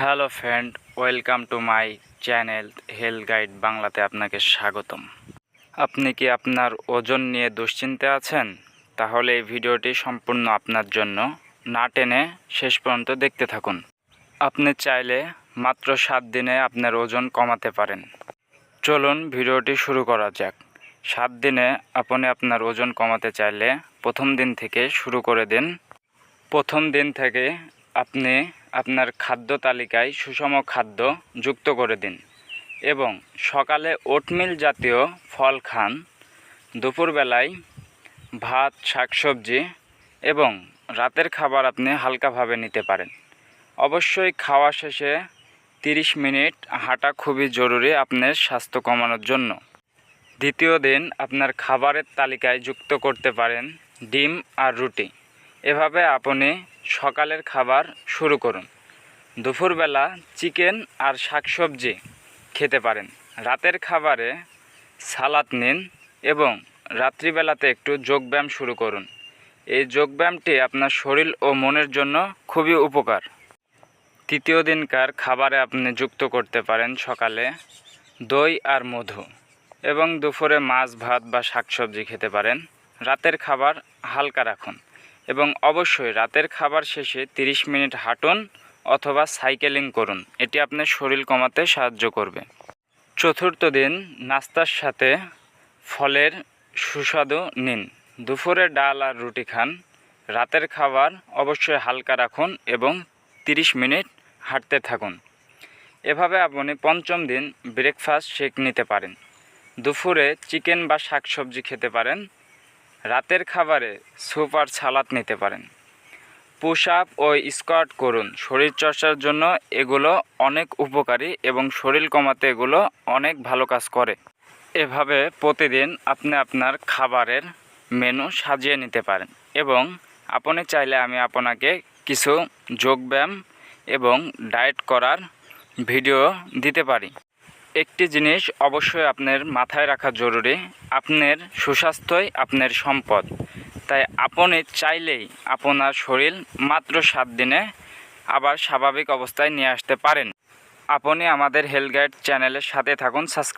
Hello friend, welcome to my channel health guide বাংলাতে আপনাকে স্বাগতম। আপনি কি আপনার ওজন নিয়ে দুশ্চিন্তায় আছেন? তাহলে এই ভিডিওটি সম্পূর্ণ আপনার জন্য, না টেনে শেষ পর্যন্ত দেখতে থাকুন। আপনি চাইলে মাত্র 7 দিনে আপনার ওজন কমাতে পারেন। চলুন ভিডিওটি শুরু করা যাক। 7 দিনে আপনি আপনার ওজন কমাতে চাইলে প্রথম দিন থেকে শুরু করে দিন। প্রথম দিন থেকে আপনি আপনার খাদ্য তালিকায় সুষম খাদ্য যুক্ত করে দিন এবং সকালে ওটমিল জাতীয় ফল খান। দুপুরবেলায় ভাত, শাকসবজি এবং রাতের খাবার আপনি হালকাভাবে নিতে পারেন। অবশ্যই খাওয়া শেষে 30 মিনিট হাঁটা খুবই জরুরি আপনার স্বাস্থ্য কমানোর জন্য। দ্বিতীয় দিন আপনার খাবারের তালিকায় যুক্ত করতে পারেন ডিম আর রুটি। এভাবে আপনি সকালের খাবার শুরু করুন। দুপুরবেলা চিকেন আর শাকসবজি খেতে পারেন। রাতের খাবারে সালাদ নিন এবং রাত্রিবেলাতে একটু যোগব্যায়াম শুরু করুন। এই যোগব্যায়ামটি আপনার শরীর ও মনের জন্য খুবই উপকার। তৃতীয় দিনকার খাবারে আপনি যুক্ত করতে পারেন সকালে দই আর মধু এবং দুপুরে মাছ, ভাত বা শাকসবজি খেতে পারেন। রাতের খাবার হালকা রাখুন এবং অবশ্যই রাতের খাবার শেষে 30 মিনিট হাঁটুন অথবা সাইকেলিং করুন। এটি আপনার শরীর কমাতে সাহায্য করবে। চতুর্থ দিন নাস্তার সাথে ফলের সুস্বাদু নিন। দুপুরে ডাল আর রুটি খান। রাতের খাবার অবশ্যই হালকা রাখুন এবং 30 মিনিট হাঁটতে থাকুন। এভাবে আপনি পঞ্চম দিন ব্রেকফাস্ট শেক নিতে পারেন। দুপুরে চিকেন বা শাকসবজি খেতে পারেন। রাতের খাবারে স্যুপ আর সালাদ নিতে পারেন। পুশ আপ ও স্কোয়াট করুন। শরীরচর্চার জন্য এগুলো অনেক উপকারী এবং শরীর কমাতে এগুলো অনেক ভালো কাজ করে। এভাবে প্রতিদিন আপনি আপনার খাবারের মেনু সাজিয়ে নিতে পারেন এবং আপনি চাইলে আমি আপনাকে কিছু যোগব্যায়াম এবং ডায়েট করার ভিডিও দিতে পারি। একটি জিনিস অবশ্যই আপনার মাথায় রাখা জরুরি, আপনার সুস্বাস্থ্যই আপনার সম্পদ। তাই আপনি চাইলেই আপনার শরীর মাত্র 7 দিনে আবার স্বাভাবিক অবস্থায় নিয়ে আসতে পারেন। আপনি আমাদের হেলথ গাইড চ্যানেলের সাথে থাকুন। সাবস্ক্রাইব